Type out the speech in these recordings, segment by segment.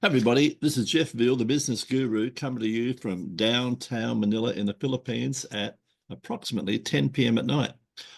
Everybody, this is Jeff Veale, the business guru, coming to you from downtown Manila in the Philippines at approximately 10 p.m. at night.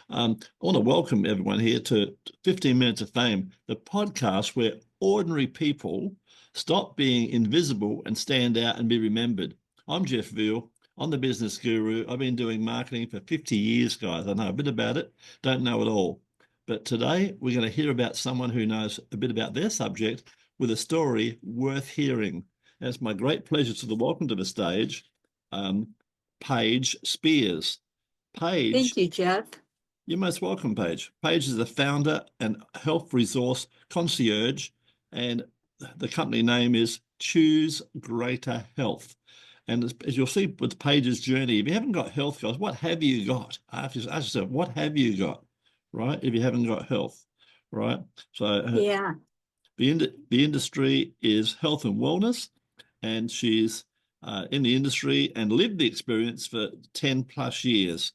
I want to welcome everyone here to 15 Minutes of Fame, the podcast where ordinary people stop being invisible and stand out and be remembered. I'm Jeff Veale. I'm the business guru. I've been doing marketing for 50 years, guys. I know a bit about it, don't know it all. But today we're going to hear about someone who knows a bit about their subject with a story worth hearing. And it's my great pleasure to welcome to the stage Paige Speers. Paige, Thank you, Jeff. you're most welcome, Paige. Paige is the founder and health resource concierge, and the company name is 𝐒𝐻𝐢𝐳 And as you'll see with Paige's journey, if you haven't got health, guys, what have you got? Ask yourself, what have you got, right? If you haven't got health, right? So Yeah. the industry is health and wellness, and she's in the industry and lived the experience for 10 plus years.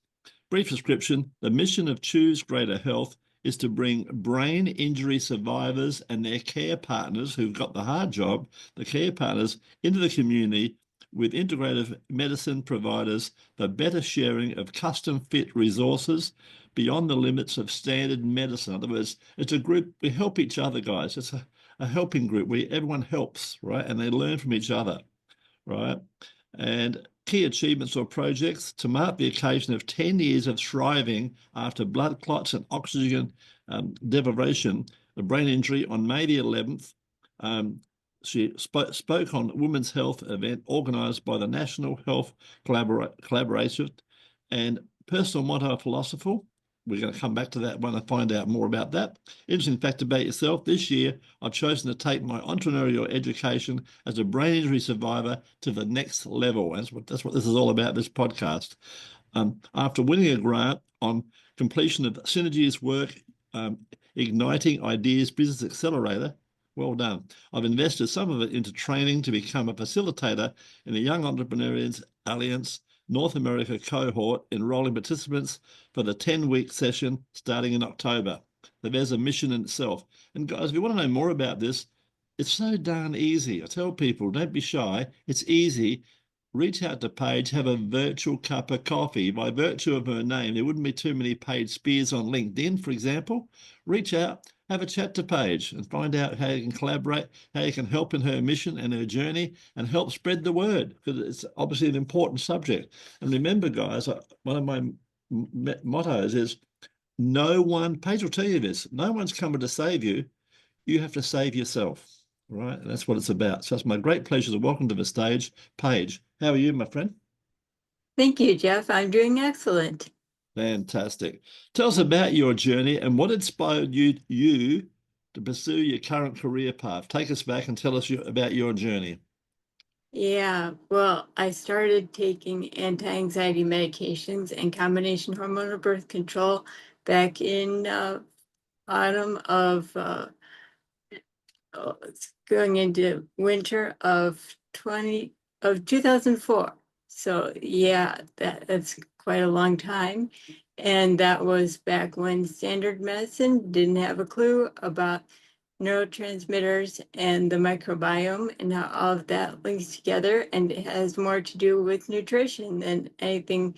Brief description: the mission of 𝐒𝐻𝐢𝐳 is to bring brain injury survivors and their care partners who've got the hard job, the care partners, into the community with integrative medicine providers, the better sharing of custom fit resources beyond the limits of standard medicine. In other words, it's a group, we help each other, guys. It's a helping group where everyone helps, right? And they learn from each other, right? And key achievements or projects to mark the occasion of 10 years of thriving after blood clots and oxygen deprivation, the brain injury on May the 11th. She spoke on Women's Health event organised by the National Health Collaboration and personal motto philosopher. We're going to come back to that one and find out more about that. Interesting fact about yourself: this year, I've chosen to take my entrepreneurial education as a brain injury survivor to the next level. That's what this is all about, this podcast. After winning a grant on completion of Synergy's work, Igniting Ideas Business Accelerator, well done. I've invested some of it into training to become a facilitator in the Young Entrepreneurs Alliance North America cohort, enrolling participants for the 10-week session starting in October. There's a mission in itself. And guys, if you want to know more about this, it's so darn easy. I tell people, don't be shy. It's easy. Reach out to Paige, have a virtual cup of coffee. By virtue of her name, there wouldn't be too many Paige Speers on LinkedIn, for example. Reach out, have a chat to Paige and find out how you can collaborate, how you can help in her mission and her journey and help spread the word, because it's obviously an important subject. And remember, guys, one of my mottos is Paige will tell you this, no one's coming to save you. You have to save yourself, right? And that's what it's about. So it's my great pleasure to welcome to the stage, Paige. How are you, my friend? Thank you, Jeff. I'm doing excellent. Fantastic. Tell us about your journey and what inspired you to pursue your current career path. Take us back and tell us about your journey. Yeah, well, I started taking anti-anxiety medications and combination hormonal birth control back in autumn of going into winter of 2004. So yeah, that's quite a long time. And that was back when standard medicine didn't have a clue about neurotransmitters and the microbiome and how all of that links together. And it has more to do with nutrition than anything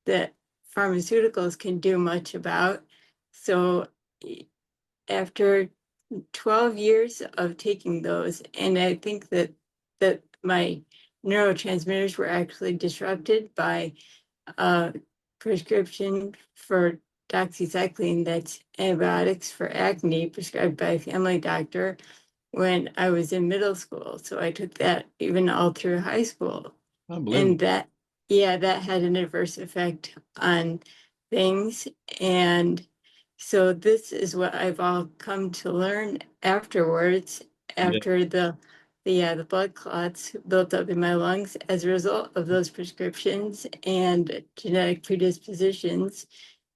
that pharmaceuticals can do much about. So after 12 years of taking those, and I think that my neurotransmitters were actually disrupted by a prescription for doxycycline, that's antibiotics for acne, prescribed by a family doctor when I was in middle school. So I took that even all through high school. And that had an adverse effect on things. And so this is what I've all come to learn afterwards, after the blood clots built up in my lungs as a result of those prescriptions and genetic predispositions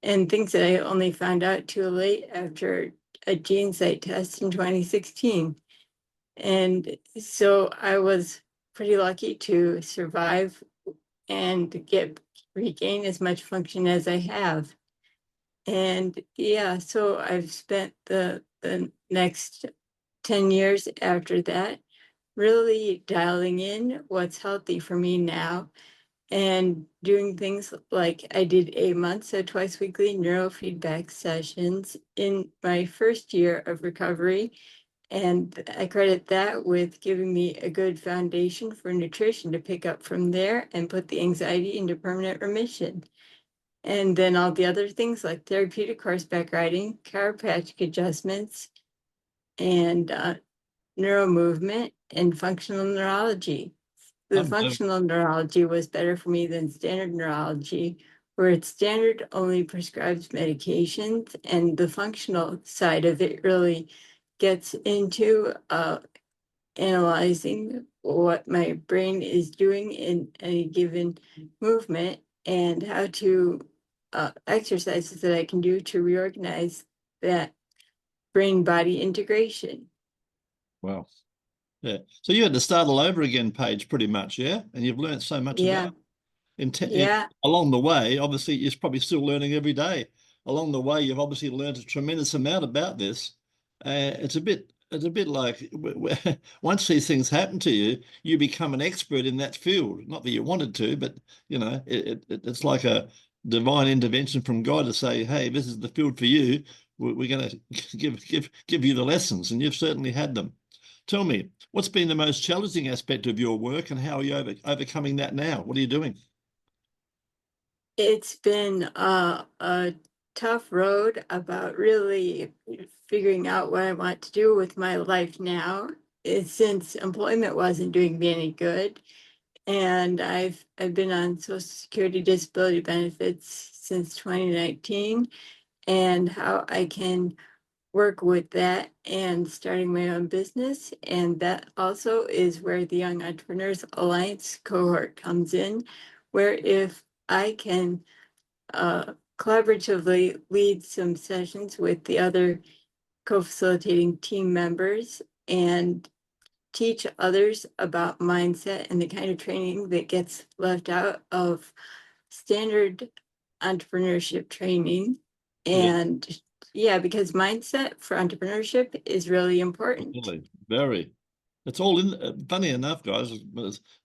and things that I only found out too late after a GeneSight test in 2016. And so I was pretty lucky to survive and regain as much function as I have. And yeah, so I've spent the next 10 years after that really dialing in what's healthy for me now and doing things like I did a month, so twice weekly neurofeedback sessions in my first year of recovery. And I credit that with giving me a good foundation for nutrition to pick up from there and put the anxiety into permanent remission. And then all the other things like therapeutic horseback riding, chiropractic adjustments, and neuro movement and functional neurology. The functional neurology was better for me than standard neurology, where it's standard only prescribes medications, and the functional side of it really gets into analyzing what my brain is doing in any given movement and how to exercises that I can do to reorganize that brain-body integration. Wow. Yeah. So you had to start all over again, Paige, pretty much, yeah? And you've learned so much about along the way. Obviously, you're probably still learning every day. Along the way, you've obviously learned a tremendous amount about this. It's a bit like once these things happen to you, you become an expert in that field. Not that you wanted to, but you know, it's like a divine intervention from God to say, "Hey, this is the field for you. We're going to give you the lessons," and you've certainly had them. Tell me, what's been the most challenging aspect of your work, and how are you overcoming that now? What are you doing? It's been a tough road about really figuring out what I want to do with my life now, since employment wasn't doing me any good. And I've been on Social Security disability benefits since 2019, and how I can work with that and starting my own business. And that also is where the Young Entrepreneurs Alliance cohort comes in, where if I can collaboratively lead some sessions with the other co-facilitating team members and teach others about mindset and the kind of training that gets left out of standard entrepreneurship training. And because mindset for entrepreneurship is really important. Really, very. It's all in. Funny enough, guys,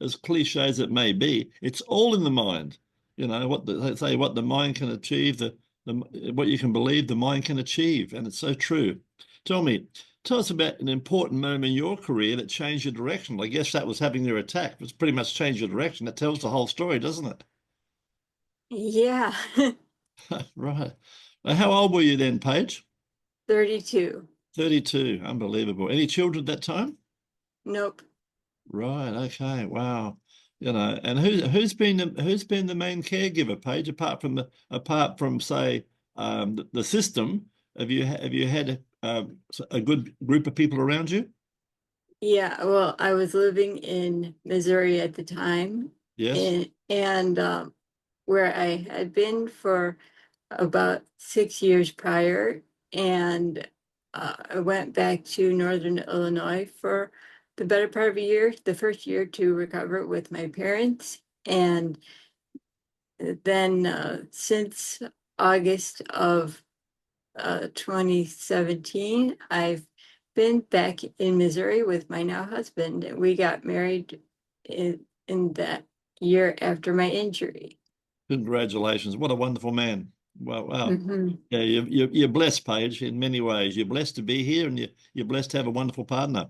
as cliche as it may be, it's all in the mind. You know what they say: what the mind can achieve, what you can believe, the mind can achieve, and it's so true. Tell us about an important moment in your career that changed your direction. I guess that was having your attack. It's pretty much changed your direction. That tells the whole story, doesn't it? Yeah. Right. Now, how old were you then, Paige? 32. 32. Unbelievable. Any children at that time? Nope. Right. Okay. Wow. You know, and who's been the main caregiver, Paige, apart from say the system? Have you had a good group of people around you? Yeah, well, I was living in Missouri at the time, Yes. and where I had been for about 6 years prior, and I went back to Northern Illinois for the better part of a year, the first year to recover with my parents. And then since August of 2017, I've been back in Missouri with my now husband. We got married in that year after my injury. Congratulations. What a wonderful man. Wow. Wow. Mm-hmm. Yeah, you're blessed, Paige, in many ways. You're blessed to be here, and you're blessed to have a wonderful partner.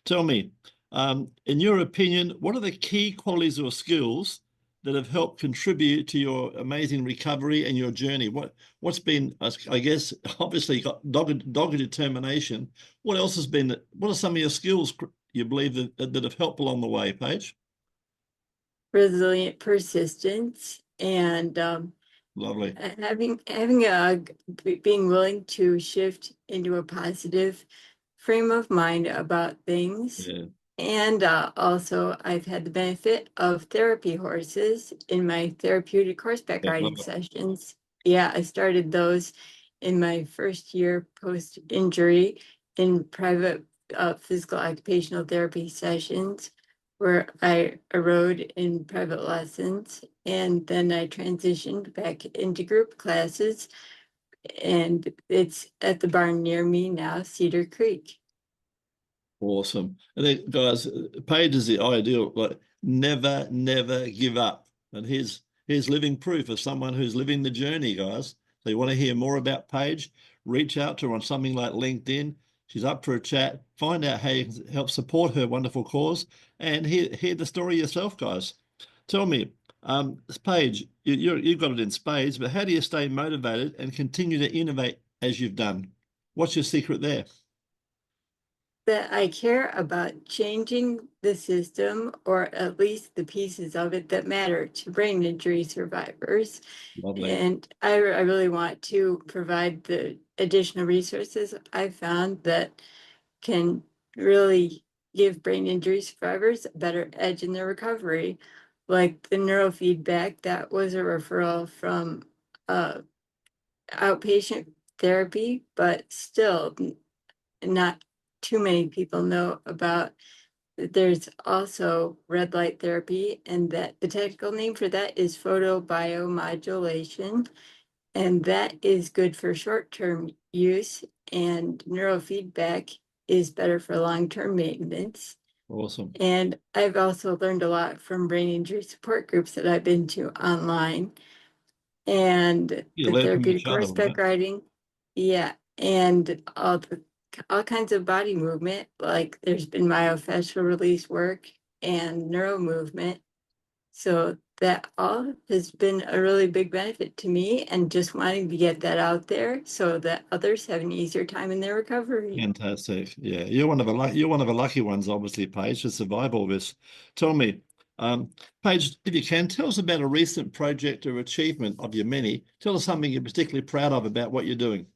Tell me, in your opinion, what are the key qualities or skills that have helped contribute to your amazing recovery and your journey? What's been, I guess, obviously you got dogged determination. What else has been? What are some of your skills you believe that have helped along the way, Paige? Resilient persistence and Lovely. having a being willing to shift into a positive frame of mind about things. Yeah. And also, I've had the benefit of therapy horses in my therapeutic horseback Yeah, love riding it. sessions. Yeah, I started those in my first year post-injury in private physical occupational therapy sessions, where I rode in private lessons. And then I transitioned back into group classes, and it's at the barn near me now, Cedar Creek. Awesome. And then, guys, Paige is the ideal, like, never give up. And here's living proof of someone who's living the journey, guys. So you want to hear more about Paige, reach out to her on something like LinkedIn. She's up for a chat. Find out how you can help support her wonderful cause, and hear the story yourself, guys. Tell me, Paige, you've got it in spades, but how do you stay motivated and continue to innovate as you've done? What's your secret there? That I care about changing the system, or at least the pieces of it that matter to brain injury survivors. Lovely. And I really want to provide the additional resources I found that can really give brain injury survivors a better edge in their recovery. Like the neurofeedback, that was a referral from outpatient therapy, but still not too many people know about that. There's also red light therapy, and that the technical name for that is photobiomodulation, and that is good for short-term use, and neurofeedback is better for long-term maintenance. Awesome. And I've also learned a lot from brain injury support groups that I've been to online, and You the learn from therapeutic each other, right? horseback riding. Yeah, and all kinds of body movement, like there's been myofascial release work and neuro movement. So that all has been a really big benefit to me, and just wanting to get that out there so that others have an easier time in their recovery. Fantastic. Yeah, you're one of the lucky ones, obviously, Paige, to survive all this. Tell me, Paige, if you can, tell us about a recent project or achievement of your many. Tell us something you're particularly proud of about what you're doing.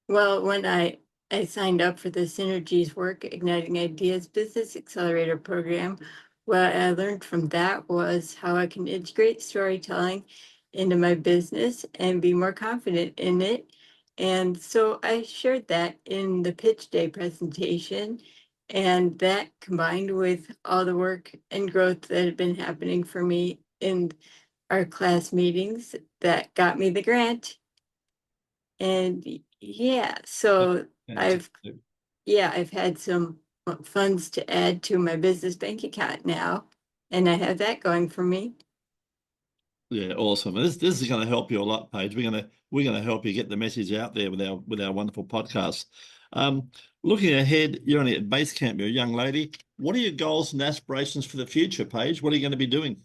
Well, when I signed up for the Synergies Work Igniting Ideas Business Accelerator program, what I learned from that was how I can integrate storytelling into my business and be more confident in it. And so I shared that in the pitch day presentation, and that combined with all the work and growth that had been happening for me in our class meetings, that got me the grant. And yeah, so Fantastic. I've I've had some funds to add to my business bank account now, and I have that going for me. Yeah, awesome. This is going to help you a lot, Paige. We're gonna help you get the message out there with our wonderful podcast. Looking ahead, you're only at base camp. You're a young lady. What are your goals and aspirations for the future, Paige? What are you going to be doing?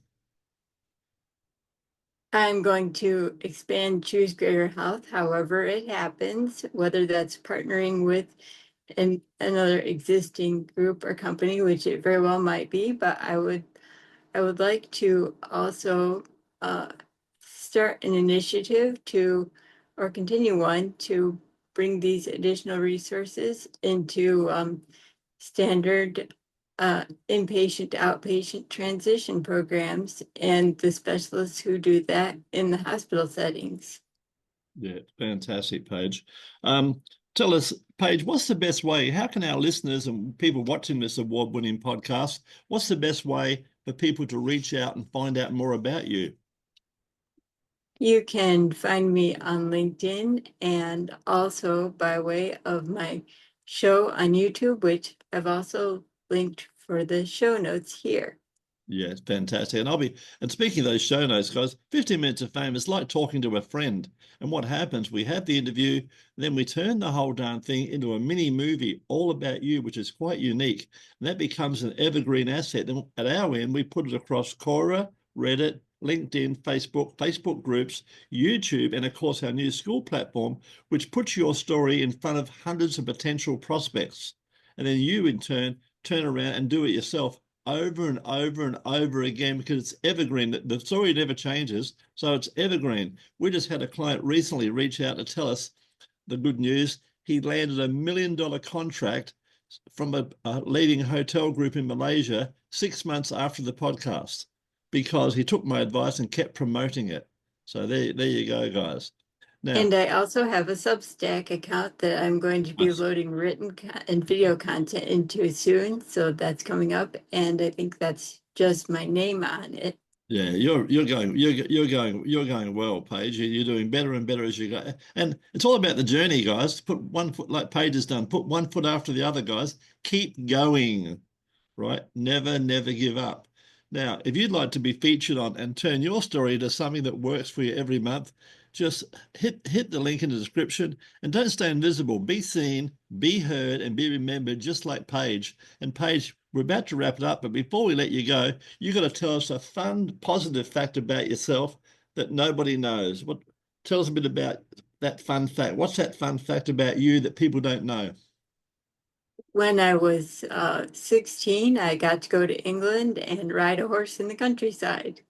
I'm going to expand Choose Greater Health, however it happens, whether that's partnering with another existing group or company, which it very well might be, but I would like to also start an initiative to, or continue one, to bring these additional resources into standard inpatient to outpatient transition programs and the specialists who do that in the hospital settings. Yeah, fantastic, Paige. Tell us, Paige, what's the best way? How can our listeners and people watching this award-winning podcast, what's the best way for people to reach out and find out more about you? You can find me on LinkedIn, and also by way of my show on YouTube, which I've also linked for the show notes here. Yeah, it's fantastic. And speaking of those show notes, guys, 15 minutes of fame is like talking to a friend. And what happens, we have the interview, then we turn the whole darn thing into a mini movie all about you, which is quite unique. And that becomes an evergreen asset. Then at our end, we put it across Quora, Reddit, LinkedIn, Facebook groups, YouTube, and of course our new school platform, which puts your story in front of hundreds of potential prospects. And then you in turn around and do it yourself over and over and over again, because it's evergreen. The story never changes, so it's evergreen. We just had a client recently reach out to tell us the good news. He landed $1 million contract from a leading hotel group in Malaysia 6 months after the podcast, because he took my advice and kept promoting it. So there you go, guys. Now, And I also have a Substack account that I'm going to be loading written and video content into soon. So that's coming up. And I think that's just my name on it. Yeah, you're going well, Paige. You're doing better and better as you go. And it's all about the journey, guys. Put one foot like Paige has done. Put one foot after the other, guys. Keep going, right? Never, never give up. Now, if you'd like to be featured on and turn your story into something that works for you every month, just hit the link in the description and don't stay invisible. Be seen, be heard, and be remembered, just like Paige. And Paige, we're about to wrap it up, but before we let you go, you've got to tell us a fun, positive fact about yourself that nobody knows. Tell us a bit about that fun fact. What's that fun fact about you that people don't know? When I was 16, I got to go to England and ride a horse in the countryside.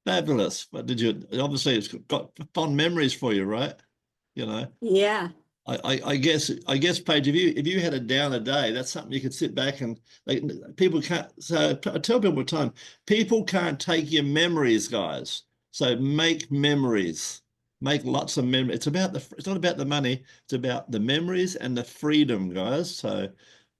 Fabulous. But obviously it's got fond memories for you, right? You know, Yeah. I guess, Paige, if you had a downer day, that's something you could sit back and people can't. So I tell people all the time, people can't take your memories, guys. So make memories, make lots of memories. It's not about the money. It's about the memories and the freedom, guys. So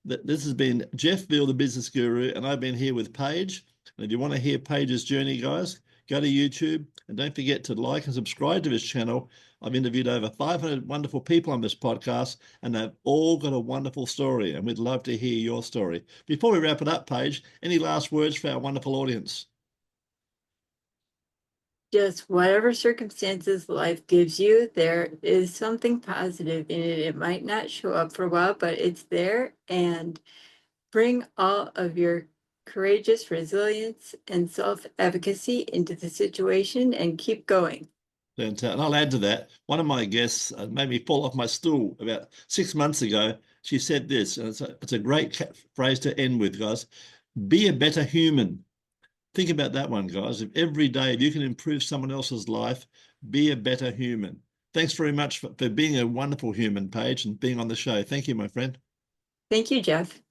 this has been Jeff Veale, the business guru, and I've been here with Paige. And if you want to hear Paige's journey, guys, go to YouTube and don't forget to like and subscribe to his channel. I've interviewed over 500 wonderful people on this podcast, and they've all got a wonderful story, and we'd love to hear your story. Before we wrap it up, Paige, any last words for our wonderful audience? Just whatever circumstances life gives you, there is something positive in it. It might not show up for a while, but it's there. And bring all of your courageous resilience and self-advocacy into the situation and keep going. Fantastic. And I'll add to that. One of my guests made me fall off my stool about 6 months ago. She said this, and it's a great phrase to end with, guys. Be a better human. Think about that one, guys. If every day, if you can improve someone else's life, be a better human. Thanks very much for being a wonderful human, Paige, and being on the show. Thank you, my friend. Thank you, Jeff.